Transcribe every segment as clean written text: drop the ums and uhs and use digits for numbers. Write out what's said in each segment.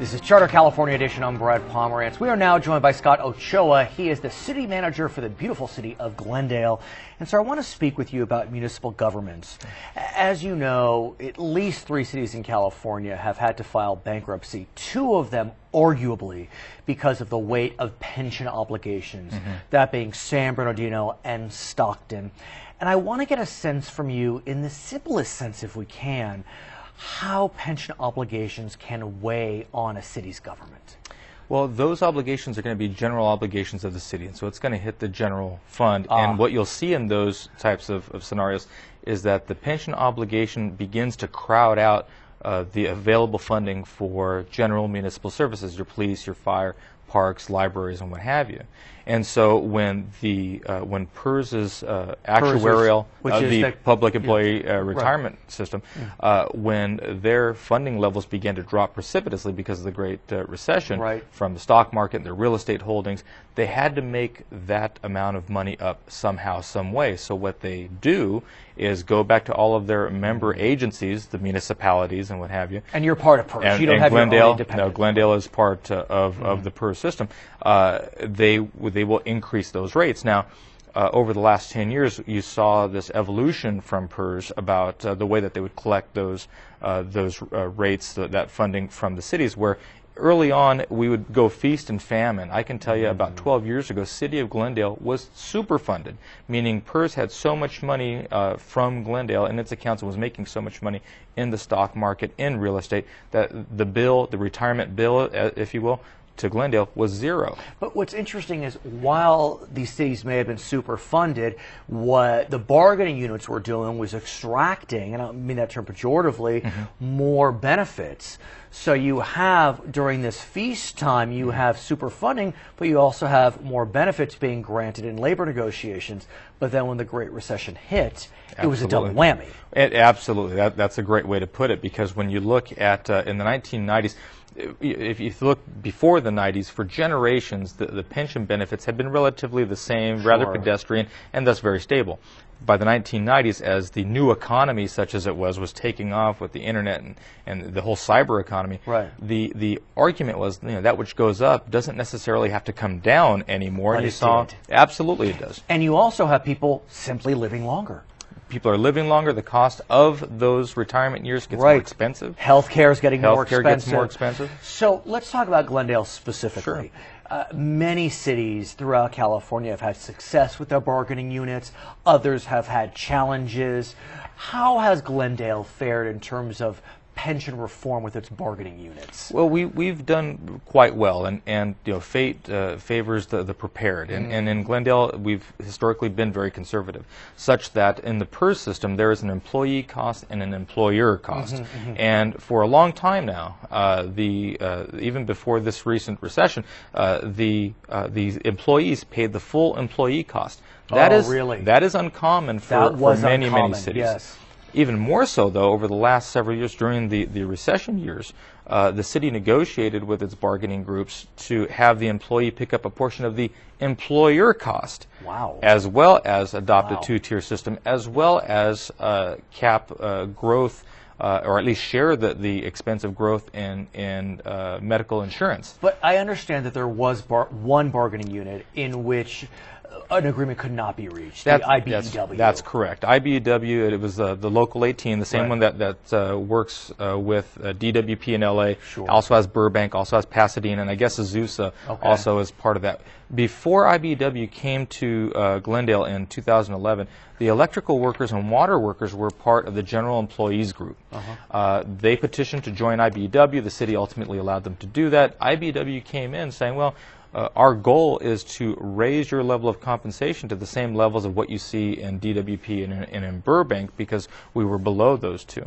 This is Charter California Edition. I'm Brad Pomerance. We are now joined by Scott Ochoa. He is the city manager for the beautiful city of Glendale. And so I want to speak with you about municipal governments. As you know, at least 3 cities in California have had to file bankruptcy, 2 of them arguably because of the weight of pension obligations, that being San Bernardino and Stockton. And I want to get a sense from you, in the simplest sense if we can, how pension obligations can weigh on a city's government. Well, those obligations are going to be general obligations of the city, and so it's going to hit the general fund. And what you'll see in those types of scenarios is that the pension obligation begins to crowd out the available funding for general municipal services, your police, your fire, parks, libraries, and what have you. And so when when PERS's actuarial, the public employee retirement system, when their funding levels began to drop precipitously because of the Great Recession from the stock market and their real estate holdings, they had to make that amount of money up somehow, some way. So what they do is go back to all of their member agencies, the municipalities and what have you. And you're part of PERS. And, you don't have Glendale, your own independent. No, Glendale is part of the PERS system. They will increase those rates. Now, over the last 10 years, you saw this evolution from PERS about the way that they would collect those rates, that funding from the cities, where early on we would go feast and famine. I can tell you about 12 years ago, City of Glendale was super funded, meaning PERS had so much money from Glendale in its accounts and was making so much money in the stock market, in real estate, that the retirement bill, if you will, to Glendale was 0. But what's interesting is, while these cities may have been super funded, what the bargaining units were doing was extracting, and I don't mean that term pejoratively, more benefits. So you have, during this feast time, you have super funding, but you also have more benefits being granted in labor negotiations. But then when the Great Recession hit, it was a double whammy. Absolutely. That's a great way to put it, because when you look at, in the 1990s, if you look before the 90s, for generations, the pension benefits had been relatively the same, rather pedestrian, and thus very stable. By the 1990s, as the new economy, such as it was taking off with the internet and the whole cyber economy, the argument was, that which goes up doesn't necessarily have to come down anymore. But you saw, absolutely it does. And you also have people simply living longer. People are living longer. The cost of those retirement years gets more expensive. Healthcare is getting more expensive. Healthcare gets more expensive. So let's talk about Glendale specifically. Many cities throughout California have had success with their bargaining units. Others have had challenges. How has Glendale fared in terms of pension reform with its bargaining units? Well, we've done quite well, and fate favors the prepared. And in Glendale, we've historically been very conservative, such that in the PERS system there is an employee cost and an employer cost. And for a long time now, even before this recent recession, the employees paid the full employee cost. That is uncommon for many cities. Yes. Even more so, though, over the last several years during the recession years, the city negotiated with its bargaining groups to have the employee pick up a portion of the employer cost, as well as adopt a 2-tier system, as well as cap growth, or at least share the expense of growth in medical insurance. But I understand that there was one bargaining unit in which an agreement could not be reached, the IBEW. That's correct. IBEW, it was the Local 18, the same one that works with DWP in LA, also has Burbank, also has Pasadena, and I guess Azusa also is part of that. Before IBEW came to Glendale in 2011, the electrical workers and water workers were part of the general employees group. They petitioned to join IBEW. The city ultimately allowed them to do that. IBEW came in saying, well, our goal is to raise your level of compensation to the same levels of what you see in DWP and in Burbank, because we were below those two.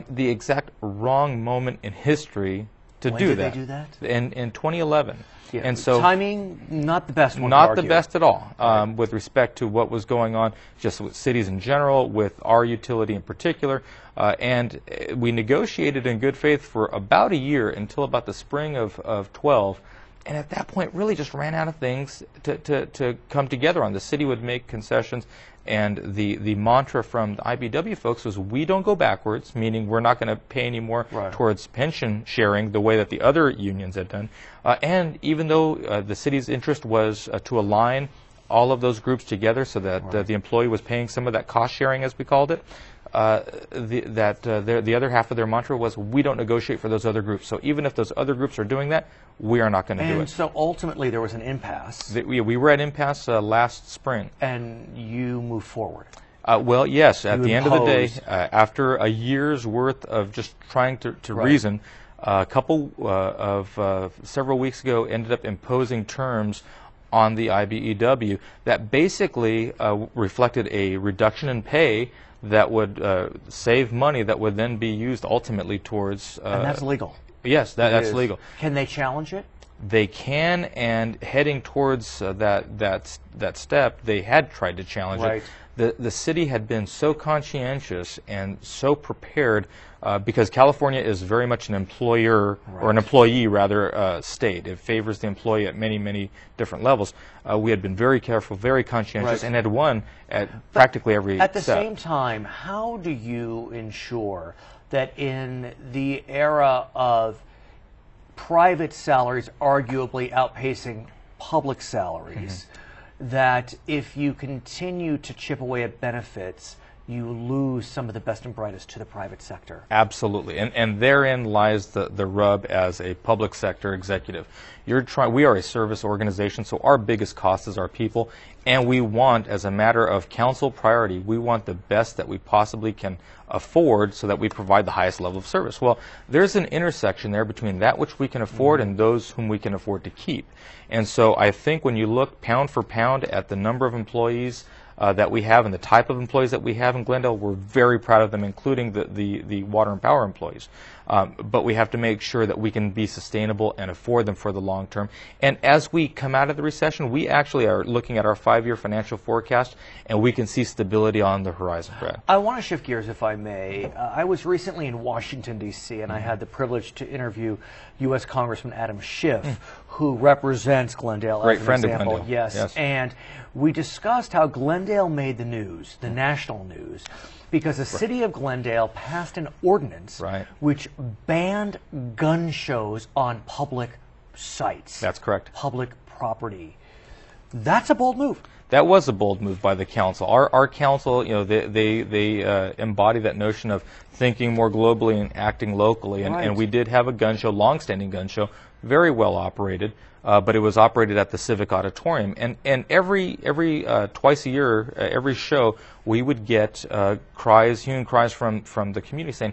The exact wrong moment in history to do that. When did they do that? In 2011. And so timing, not the best one. Not the best at all, with respect to what was going on, just with cities in general, with our utility in particular. And we negotiated in good faith for about a year, until about the spring of 12. and at that point really just ran out of things to come together on. The city would make concessions, and the mantra from the IBW folks was, we don't go backwards, meaning we're not going to pay any more towards pension sharing the way that the other unions had done. And even though the city's interest was to align all of those groups together so that the employee was paying some of that cost sharing, as we called it, the other half of their mantra was, we don't negotiate for those other groups. So even if those other groups are doing that, we are not going to do it. And so ultimately there was an impasse. We were at impasse last spring. And you moved forward. Well, yes. At the end of the day, after a year's worth of just trying to reason, a couple of several weeks ago ended up imposing terms on the IBEW that basically reflected a reduction in pay that would save money that would then be used ultimately towards... and that's legal. Yes, that's legal. Can they challenge it? They can, and heading towards that step, they had tried to challenge it. The city had been so conscientious and so prepared because California is very much an employer, or an employee rather, state. It favors the employee at many, many different levels. We had been very careful, very conscientious, and had won at practically every At the step. same time, how do you ensure that in the era of private salaries arguably outpacing public salaries, that if you continue to chip away at benefits, you lose some of the best and brightest to the private sector? Absolutely, and therein lies the rub as a public sector executive. We are a service organization, so our biggest cost is our people, and we want, as a matter of council priority, we want the best that we possibly can afford so that we provide the highest level of service. Well, there's an intersection there between that which we can afford and those whom we can afford to keep. And so I think when you look pound for pound at the number of employees that we have and the type of employees that we have in Glendale, we're very proud of them, including the water and power employees. But we have to make sure that we can be sustainable and afford them for the long term. And as we come out of the recession, we actually are looking at our 5-year financial forecast, and we can see stability on the horizon, Brad. I want to shift gears, if I may. I was recently in Washington, D.C., and I had the privilege to interview U.S. Congressman Adam Schiff, who represents Glendale. Great as an friend example. of Glendale. Yes. And we discussed how Glendale made the news, the national news, because the city of Glendale passed an ordinance which banned gun shows on public sites. That's correct. Public property. That's a bold move. That was a bold move by the council. Our council, you know, they embody that notion of thinking more globally and acting locally. And we did have a gun show, long-standing gun show, very well operated, but it was operated at the Civic Auditorium. And every twice a year, every show, we would get human cries from the community saying,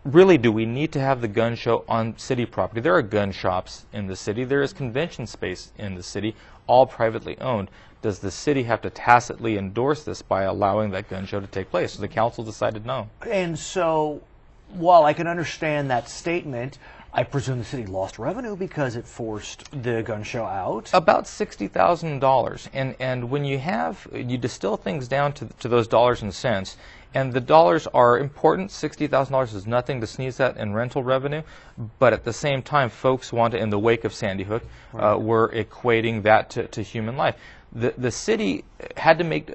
really, do we need to have the gun show on city property? There are gun shops in the city. There is convention space in the city, all privately owned. Does the city have to tacitly endorse this by allowing that gun show to take place? So the council decided no. And so, while I can understand that statement, I presume the city lost revenue because it forced the gun show out? About $60,000. And when you distill things down to those dollars and cents, and the dollars are important. $60,000 is nothing to sneeze at in rental revenue, but at the same time, folks want to, in the wake of Sandy Hook, were equating that to human life. The city had to make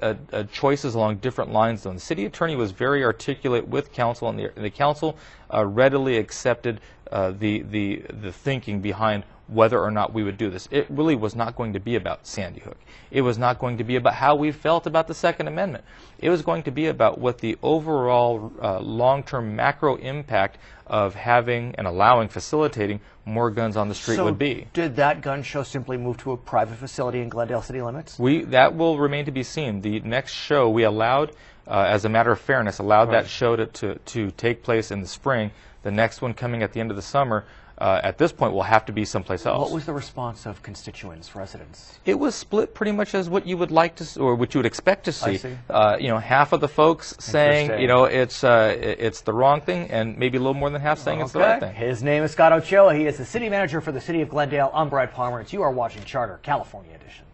choices along different lines, though. The city attorney was very articulate with council, and the council readily accepted the thinking behind whether or not we would do this. It really was not going to be about Sandy Hook. It was not going to be about how we felt about the Second Amendment. It was going to be about what the overall long-term macro impact of having and allowing, facilitating more guns on the street would be. Did that gun show simply move to a private facility in Glendale city limits? That will remain to be seen. The next show we allowed, as a matter of fairness, allowed that show to take place in the spring. The next one coming at the end of the summer, at this point, will have to be someplace else. What was the response of constituents, residents? It was split pretty much as what you would like to, or what you would expect to see. I see. You know, half of the folks saying, you know, it's the wrong thing, and maybe a little more than half saying it's the right thing. His name is Scott Ochoa. He is the city manager for the city of Glendale. I'm Brad Pomerance. You are watching Charter California Edition.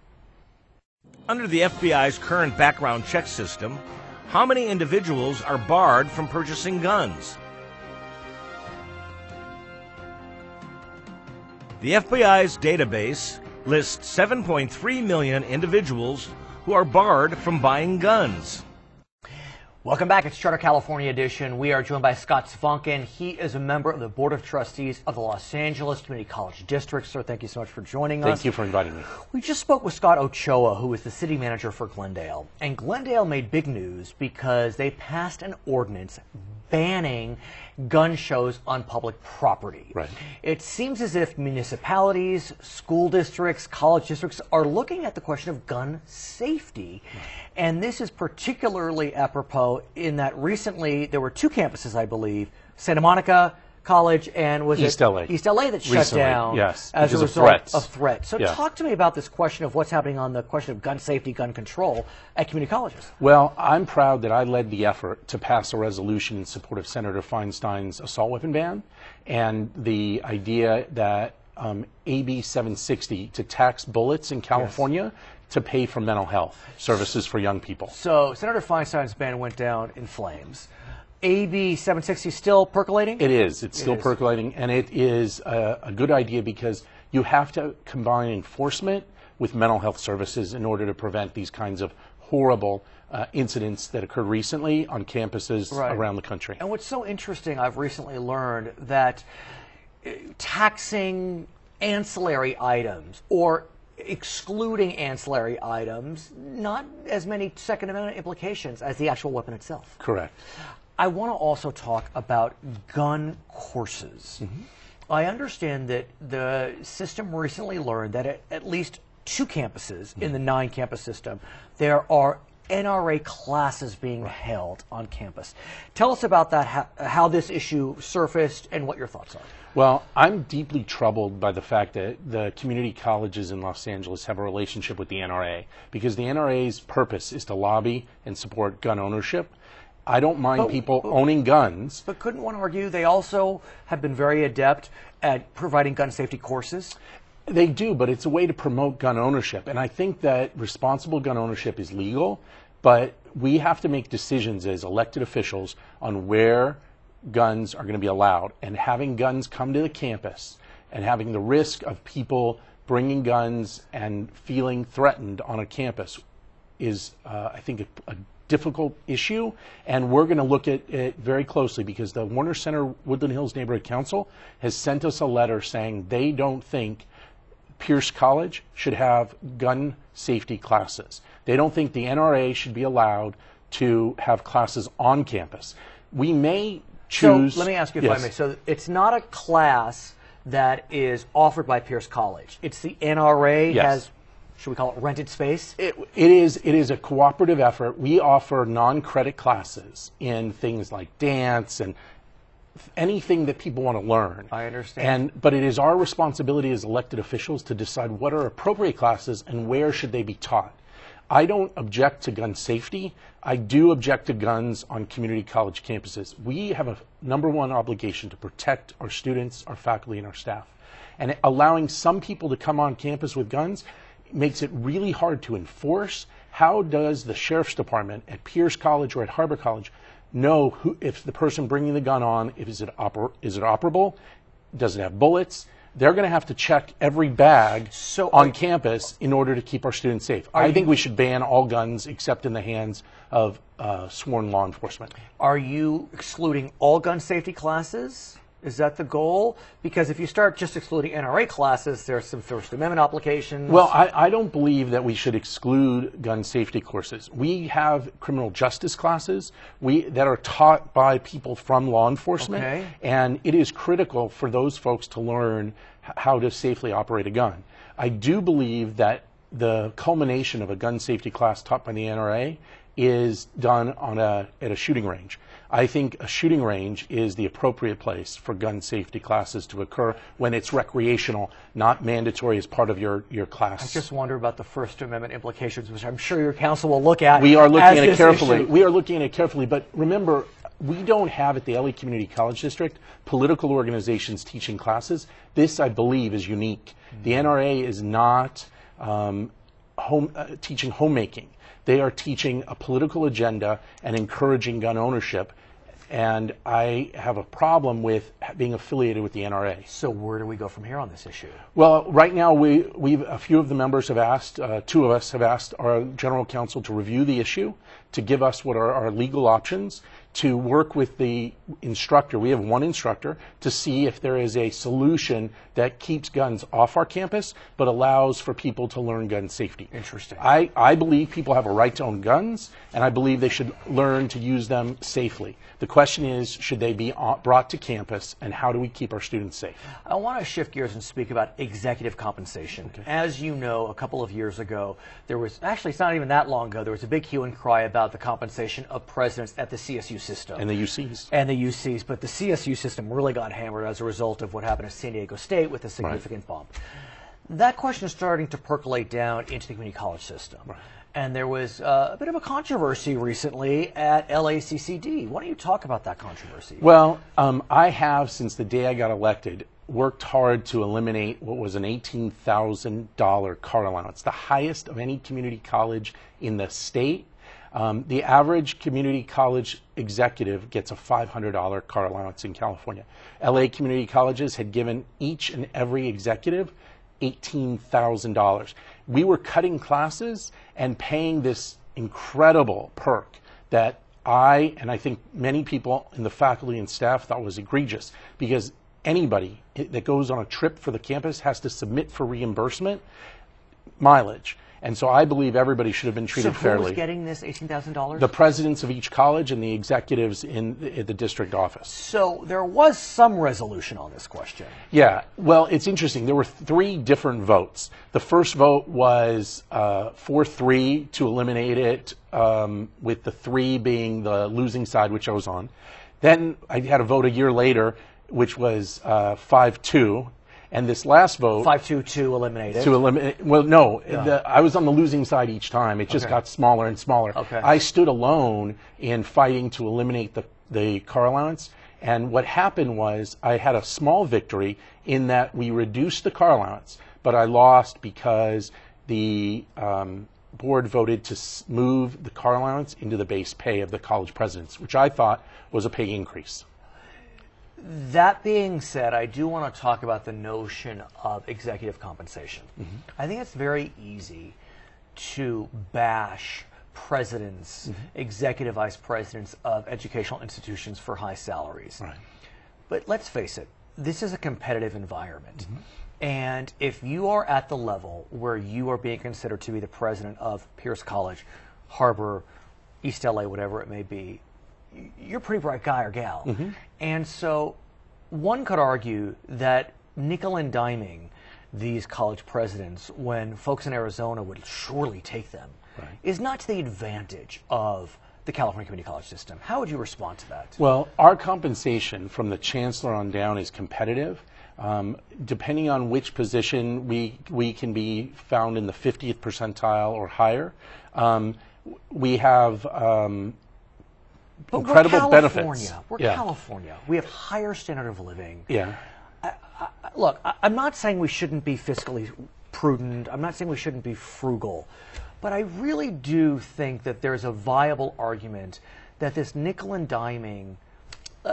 Under the FBI's current background check system, how many individuals are barred from purchasing guns? The FBI's database lists 7.3 million individuals who are barred from buying guns. Welcome back. It's Charter California edition. We are joined by Scott Svonkin. He is a member of the Board of Trustees of the Los Angeles Community College District. Sir, thank you so much for joining us. Thank you for inviting me. We just spoke with Scott Ochoa, who is the city manager for Glendale. And Glendale made big news because they passed an ordinance banning gun shows on public property. Right. It seems as if municipalities, school districts, college districts are looking at the question of gun safety. Right. And this is particularly apropos in that recently there were two campuses, I believe, Santa Monica College and was East LA. East LA that shut down yes, as a because result of threats. So yeah. Talk to me about this question of what's happening on the question of gun safety, gun control at community colleges. Well, I'm proud that I led the effort to pass a resolution in support of Senator Feinstein's assault weapon ban and the idea that AB 760 to tax bullets in California yes. to pay for mental health services for young people. So Senator Feinstein's ban went down in flames. AB 760 still percolating? It is. It's still percolating, and it is a good idea because you have to combine enforcement with mental health services in order to prevent these kinds of horrible incidents that occurred recently on campuses around the country. And what's so interesting, I've recently learned that taxing ancillary items or excluding ancillary items, not as many Second Amendment implications as the actual weapon itself. Correct. I want to also talk about gun courses. Mm-hmm. I understand that the system recently learned that at least two campuses in the 9-campus system, there are NRA classes being held on campus. Tell us about that, how this issue surfaced, and what your thoughts are. Well, I'm deeply troubled by the fact that the community colleges in Los Angeles have a relationship with the NRA, because the NRA's purpose is to lobby and support gun ownership. I don't mind people owning guns. But couldn't one argue they also have been very adept at providing gun safety courses? They do, but it's a way to promote gun ownership. And I think that responsible gun ownership is legal, but we have to make decisions as elected officials on where guns are going to be allowed. And having guns come to the campus and having the risk of people bringing guns and feeling threatened on a campus is, I think, a difficult issue, and we're going to look at it very closely because the Warner Center Woodland Hills Neighborhood Council has sent us a letter saying they don't think Pierce College should have gun safety classes. They don't think the NRA should be allowed to have classes on campus. We may choose... So let me ask you if I may. So it's not a class that is offered by Pierce College. It's the NRA has... Should we call it rented space? It is a cooperative effort. We offer non-credit classes in things like dance and anything that people want to learn. I understand. But it is our responsibility as elected officials to decide what are appropriate classes and where should they be taught. I don't object to gun safety. I do object to guns on community college campuses. We have a #1 obligation to protect our students, our faculty, and our staff. And allowing some people to come on campus with guns makes it really hard to enforce. How does the sheriff's department at Pierce College or at Harbor College know if the person bringing the gun on, is it operable? Does it have bullets? They're going to have to check every bag on campus in order to keep our students safe. I think we should ban all guns except in the hands of sworn law enforcement. Are you excluding all gun safety classes? Is that the goal? Because if you start just excluding NRA classes, there's some First Amendment applications. Well, I don't believe that we should exclude gun safety courses. We have criminal justice classes that are taught by people from law enforcement, and it is critical for those folks to learn how to safely operate a gun. I do believe that the culmination of a gun safety class taught by the NRA is done at a shooting range. I think a shooting range is the appropriate place for gun safety classes to occur when it's recreational, not mandatory as part of your class. I just wonder about the First Amendment implications, which I'm sure your council will look at. We are looking at it carefully. We are looking at it carefully, but remember, we don't have at the LA Community College District political organizations teaching classes. This, I believe, is unique. The NRA is not teaching homemaking. They are teaching a political agenda and encouraging gun ownership And I have a problem with being affiliated with the NRA. So where do we go from here on this issue? Well, right now we've a few of the members have asked, two of us have asked our general counsel to review the issue, to give us what are our legal options, to work with the instructor. We have one instructor to see if there is a solution that keeps guns off our campus but allows for people to learn gun safety. Interesting. I believe people have a right to own guns, and I believe they should learn to use them safely. The question is, should they be brought to campus, and how do we keep our students safe? I want to shift gears and speak about executive compensation. Okay. As you know, a couple of years ago, there was, actually it's not even that long ago, there was a big hue and cry about the compensation of presidents at the CSU system. And the UCs. And the UCs, but the CSU system really got hammered as a result of what happened at San Diego State with a significant bump. That question is starting to percolate down into the community college system. Right. And there was a bit of a controversy recently at LACCD. Why don't you talk about that controversy? Well, I have, since the day I got elected, worked hard to eliminate what was an $18,000 car allowance, the highest of any community college in the state. The average community college executive gets a $500 car allowance in California. LA community colleges had given each and every executive $18,000. We were cutting classes and paying this incredible perk that I, and I think many people in the faculty and staff, thought was egregious, because anybody that goes on a trip for the campus has to submit for reimbursement mileage. And so I believe everybody should have been treated fairly. So who was getting this $18,000? The presidents of each college and the executives in the district office. So there was some resolution on this question. Yeah. Well, it's interesting. There were 3 different votes. The first vote was 4-3 to eliminate it, with the 3 being the losing side, which I was on. Then I had a vote a year later, which was 5-2. And this last vote, 5-2 to eliminate it. To eliminate. Well, no, I was on the losing side each time. It just got smaller and smaller. Okay. I stood alone in fighting to eliminate the car allowance. And what happened was I had a small victory in that we reduced the car allowance, but I lost because the board voted to move the car allowance into the base pay of the college presidents, which I thought was a pay increase. That being said, I do want to talk about the notion of executive compensation. Mm-hmm. I think it's very easy to bash presidents, mm-hmm. executive vice presidents of educational institutions for high salaries. Right. But let's face it, this is a competitive environment. Mm-hmm. And if you are at the level where you are being considered to be the president of Pierce College, Harbor, East LA, whatever it may be, you're a pretty bright guy or gal. Mm-hmm. And so one could argue that nickel and diming these college presidents when folks in Arizona would surely take them is not to the advantage of the California community college system. How would you respond to that? Well, our compensation from the chancellor on down is competitive. Depending on which position, we can be found in the 50th percentile or higher. We have incredible benefits. We're California. We have higher standard of living. Yeah. Look, I'm not saying we shouldn't be fiscally prudent. I'm not saying we shouldn't be frugal. But I really do think that there's a viable argument that this nickel and diming.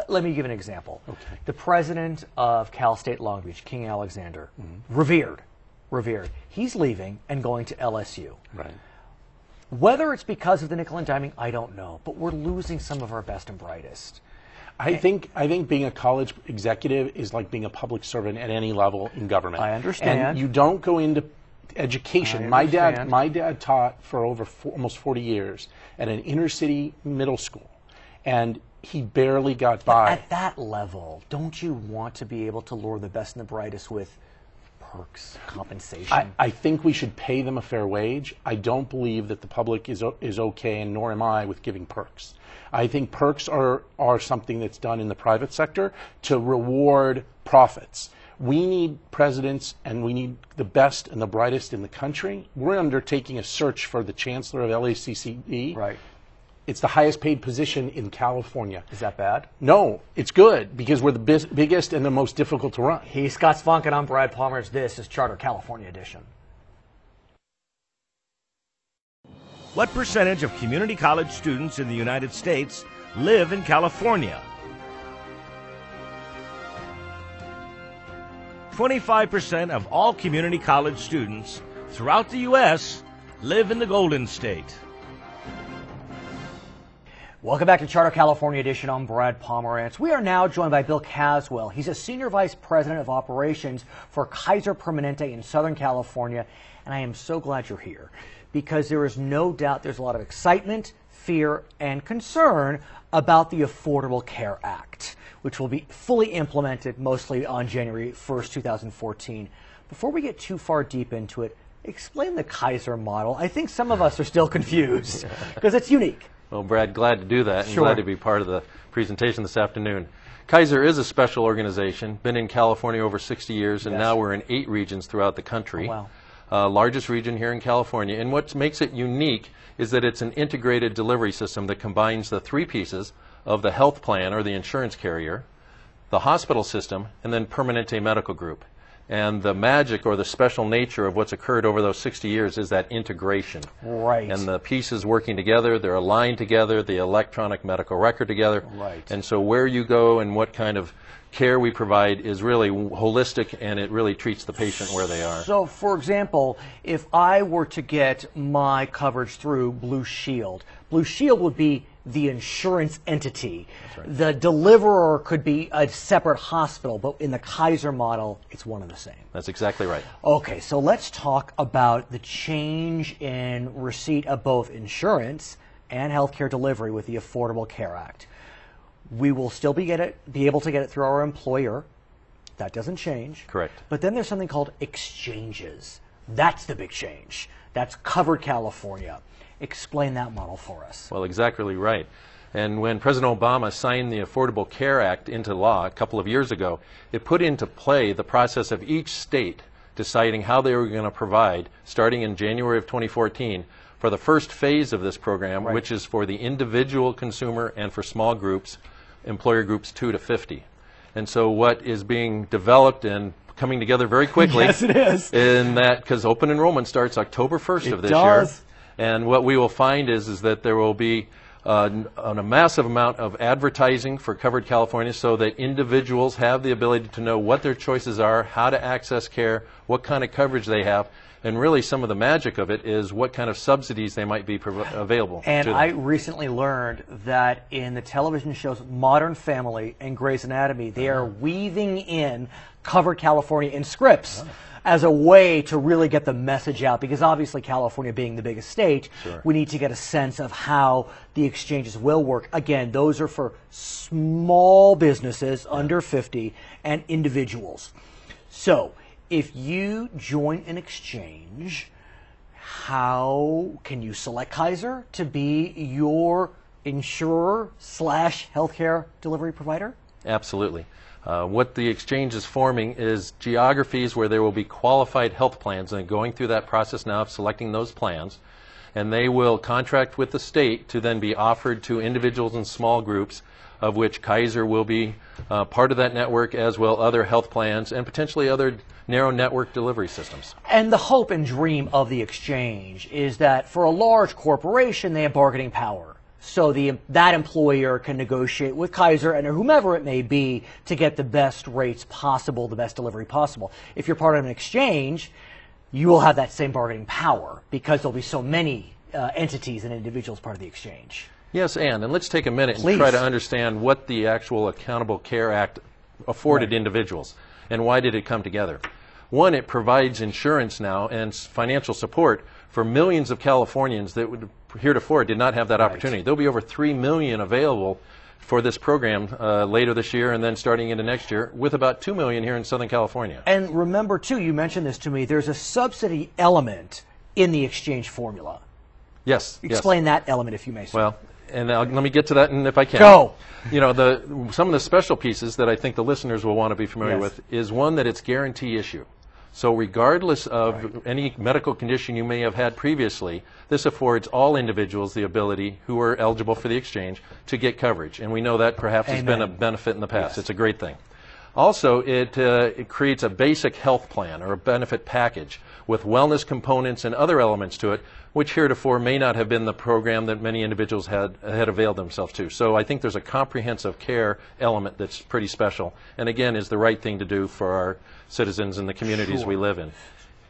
Let me give an example. Okay. The president of Cal State Long Beach, King Alexander, revered. He's leaving and going to LSU. Right. Whether it's because of the nickel and diming, I don't know. But we're losing some of our best and brightest. I think being a college executive is like being a public servant at any level in government. I understand. And you don't go into education. My dad taught for almost 40 years at an inner city middle school, and he barely got by. At that level, don't you want to be able to lure the best and the brightest with perks, compensation? I think we should pay them a fair wage. I don't believe that the public is okay, and nor am I, with giving perks. I think perks are something that's done in the private sector to reward profits. We need presidents, and we need the best and the brightest in the country. We're undertaking a search for the chancellor of LACCD. Right. It's the highest paid position in California. Is that bad? No, it's good because we're the biggest and the most difficult to run. He's Scott Svonkin. I'm Brad Pomerance. This is Charter California Edition. What percentage of community college students in the United States live in California. 25% of all community college students throughout the U.S. live in the Golden State. Welcome back to Charter California Edition. I'm Brad Pomerance. We are now joined by Bill Caswell. He's a Senior Vice President of Operations for Kaiser Permanente in Southern California. And I am so glad you're here because there is no doubt there's a lot of excitement, fear, and concern about the Affordable Care Act, which will be fully implemented mostly on January 1st, 2014. Before we get too far deep into it, explain the Kaiser model. I think some of us are still confused because it's unique. Well, Brad, glad to do that and Sure. glad to be part of the presentation this afternoon. Kaiser is a special organization, been in California over 60 years, and Yes. now we're in 8 regions throughout the country. Oh, wow. Largest region here in California. And what makes it unique is that it's an integrated delivery system that combines the 3 pieces of the health plan or the insurance carrier, the hospital system, and then Permanente Medical Group. And the magic or the special nature of what's occurred over those 60 years is that integration. Right. And the pieces working together, they're aligned together, the electronic medical record together. Right. And so where you go and what kind of care we provide is really holistic, and it really treats the patient where they are. So, for example, if I were to get my coverage through Blue Shield would be the insurance entity. That's right. The deliverer could be a separate hospital, but in the Kaiser model, it's one and the same. That's exactly right. Okay, so let's talk about the change in receipt of both insurance and healthcare delivery with the Affordable Care Act. We will still be able to get it through our employer. That doesn't change. Correct. But then there's something called exchanges. That's the big change. That's covered California. Explain that model for us. Well, exactly right. And when President Obama signed the Affordable Care Act into law a couple of years ago, it put into play the process of each state deciding how they were going to provide, starting in January of 2014, for the first phase of this program, Right. which is for the individual consumer and for small groups, employer groups 2 to 50. And so what is being developed and coming together very quickly Yes, it is. in that, because open enrollment starts October 1st of this does. year. And what we will find is that there will be a massive amount of advertising for Covered California so that individuals have the ability to know what their choices are, how to access care, what kind of coverage they have, and really some of the magic of it is what kind of subsidies they might be available And to them. I recently learned that in the television shows Modern Family and Grey's Anatomy, they are weaving in Covered California in scripts as a way to really get the message out, because obviously California being the biggest state, Sure. we need to get a sense of how the exchanges will work. Again, those are for small businesses under 50 and individuals. So if you join an exchange, how can you select Kaiser to be your insurer / healthcare delivery provider? Absolutely. What the exchange is forming is geographies where there will be qualified health plans, and going through that process now of selecting those plans, and they will contract with the state to then be offered to individuals and small groups, of which Kaiser will be part of that network, as will other health plans and potentially other narrow network delivery systems. And the hope and dream of the exchange is that for a large corporation, they have bargaining power. So that employer can negotiate with Kaiser and whomever it may be to get the best rates possible, the best delivery possible. If you're part of an exchange, you will have that same bargaining power because there'll be so many entities and individuals part of the exchange. Yes, and let's take a minute Please. and try to understand what the actual Accountable Care Act afforded individuals and why did it come together. One, it provides insurance now and financial support for millions of Californians that would heretofore did not have that opportunity. There'll be over 3 million available for this program later this year and then starting into next year, with about 2 million here in Southern California. And remember, too, you mentioned this to me, there's a subsidy element in the exchange formula. Yes. Explain that element, if you may, sir. Well, and let me get to that, and if I can. Go. You know, some of the special pieces that I think the listeners will want to be familiar Yes. with is one that it's guarantee issue. So regardless of any medical condition you may have had previously, this affords all individuals the ability who are eligible for the exchange to get coverage. And we know that perhaps has been a benefit in the past. Yes. It's a great thing. Also, it creates a basic health plan or a benefit package with wellness components and other elements to it, which heretofore may not have been the program that many individuals had availed themselves to. So I think there's a comprehensive care element that's pretty special, and again is the right thing to do for our citizens and the communities we live in.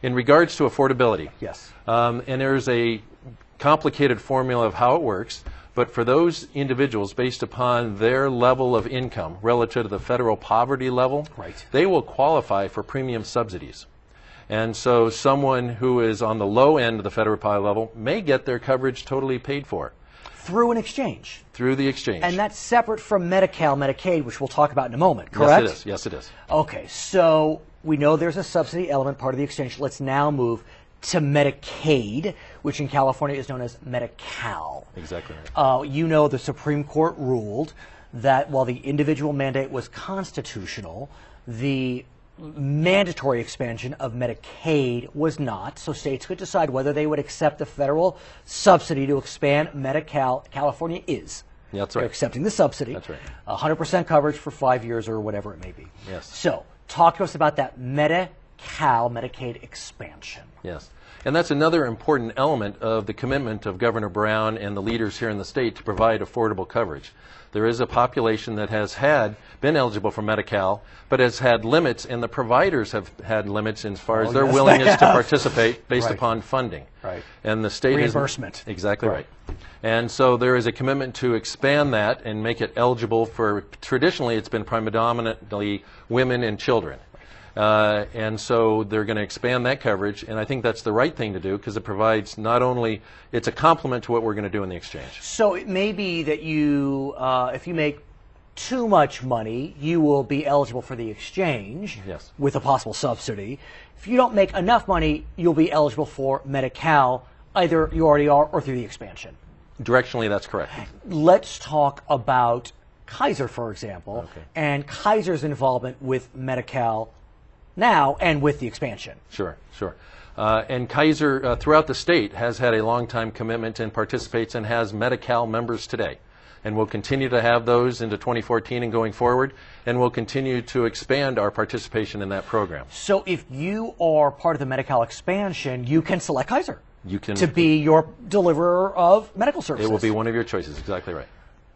In regards to affordability, yes, and there's a complicated formula of how it works, but for those individuals, based upon their level of income relative to the federal poverty level, right, they will qualify for premium subsidies. And so someone who is on the low end of the federal poverty level may get their coverage totally paid for. Through an exchange. Through the exchange. And that's separate from Medi-Cal, Medicaid, which we'll talk about in a moment, correct? Yes, it is. Yes, it is. Okay, so we know there's a subsidy element, part of the exchange. Let's now move to Medicaid, which in California is known as Medi-Cal. Exactly right. You know the Supreme Court ruled that while the individual mandate was constitutional, the mandatory expansion of Medicaid was not, so states could decide whether they would accept the federal subsidy to expand Medi-Cal. California is. Yeah, that's right. They're accepting the subsidy. That's right. 100% coverage for 5 years or whatever it may be. Yes. So, talk to us about that Medi-Cal, Medicaid expansion. Yes. And that's another important element of the commitment of Governor Brown and the leaders here in the state to provide affordable coverage. There is a population that has been eligible for Medi-Cal, but has had limits, and the providers have had limits as far as their willingness to participate based upon funding. Right. And the state reimbursement. Exactly right. And so there is a commitment to expand that and make it eligible for, traditionally it's been predominantly women and children. And so they're going to expand that coverage, and I think that's the right thing to do because it provides not only, it's a complement to what we're going to do in the exchange. So it may be that you, if you make too much money, you will be eligible for the exchange yes, with a possible subsidy. If you don't make enough money, you'll be eligible for Medi-Cal, either you already are or through the expansion. Directionally, that's correct. Let's talk about Kaiser, for example, and Kaiser's involvement with Medi-Cal now and with the expansion. Sure, sure. And Kaiser, throughout the state, has had a long-time commitment and participates and has Medi-Cal members today. And we'll continue to have those into 2014 and going forward, and we'll continue to expand our participation in that program. So if you are part of the Medi-Cal expansion, you can select Kaiser you can, to be your deliverer of medical services. It will be one of your choices, exactly right.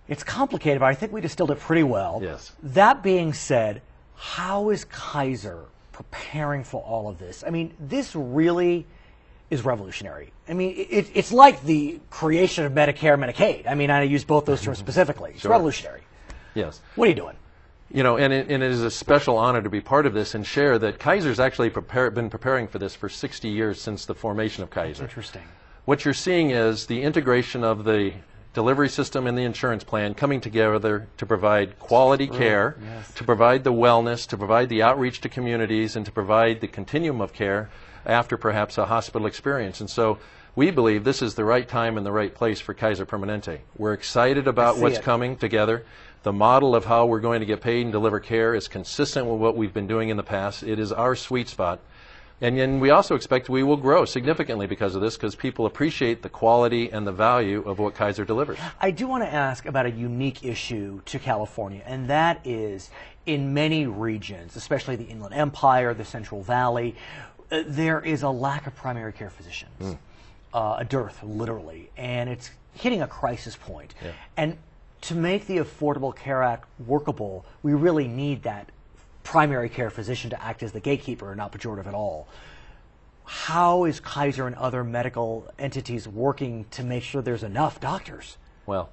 It's complicated, but I think we distilled it pretty well. Yes. That being said, how is Kaiser preparing for all of this? I mean, this really is revolutionary. I mean, it's like the creation of Medicare, Medicaid. I mean, I use both those terms specifically. It's revolutionary. Yes. What are you doing? You know, and it is a special honor to be part of this and share that Kaiser's actually been preparing for this for 60 years since the formation of Kaiser. Interesting. What you're seeing is the integration of the delivery system and the insurance plan coming together to provide quality care, to provide the wellness, to provide the outreach to communities, and to provide the continuum of care after perhaps a hospital experience. And so we believe this is the right time and the right place for Kaiser Permanente. We're excited about what's coming together. The model of how we're going to get paid and deliver care is consistent with what we've been doing in the past. It is our sweet spot. And then we also expect we will grow significantly because of this, because people appreciate the quality and the value of what Kaiser delivers. I do want to ask about a unique issue to California, and that is in many regions, especially the Inland Empire, the Central Valley, there is a lack of primary care physicians, a dearth, literally, and it's hitting a crisis point. Yeah. And to make the Affordable Care Act workable, we really need that primary care physician to act as the gatekeeper, not pejorative at all. How is Kaiser and other medical entities working to make sure there's enough doctors? Well,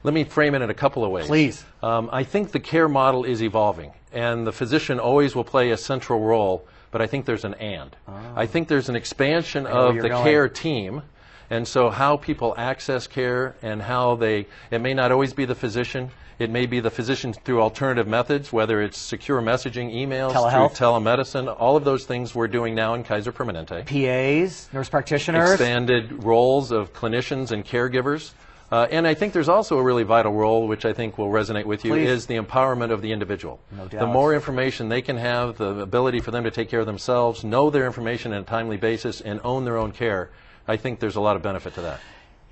let me frame it in a couple of ways. Please. I think the care model is evolving, and the physician always will play a central role, but I think there's an and. I think there's an expansion of the care team, and so how people access care and how it may not always be the physician. It may be the physician through alternative methods, whether it's secure messaging, emails, telehealth, through telemedicine, all of those things we're doing now in Kaiser Permanente. PAs, nurse practitioners. Expanded roles of clinicians and caregivers. And I think there's also a really vital role, which I think will resonate with you, is the empowerment of the individual. No doubt. The more information they can have, the ability for them to take care of themselves, know their information on a timely basis, and own their own care, I think there's a lot of benefit to that.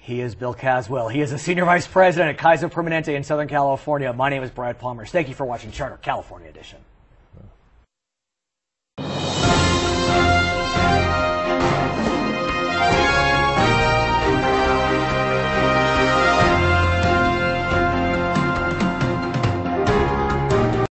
He is Bill Caswell. He is a Senior Vice President at Kaiser Permanente in Southern California. My name is Brad Pomerance. Thank you for watching Charter California Edition.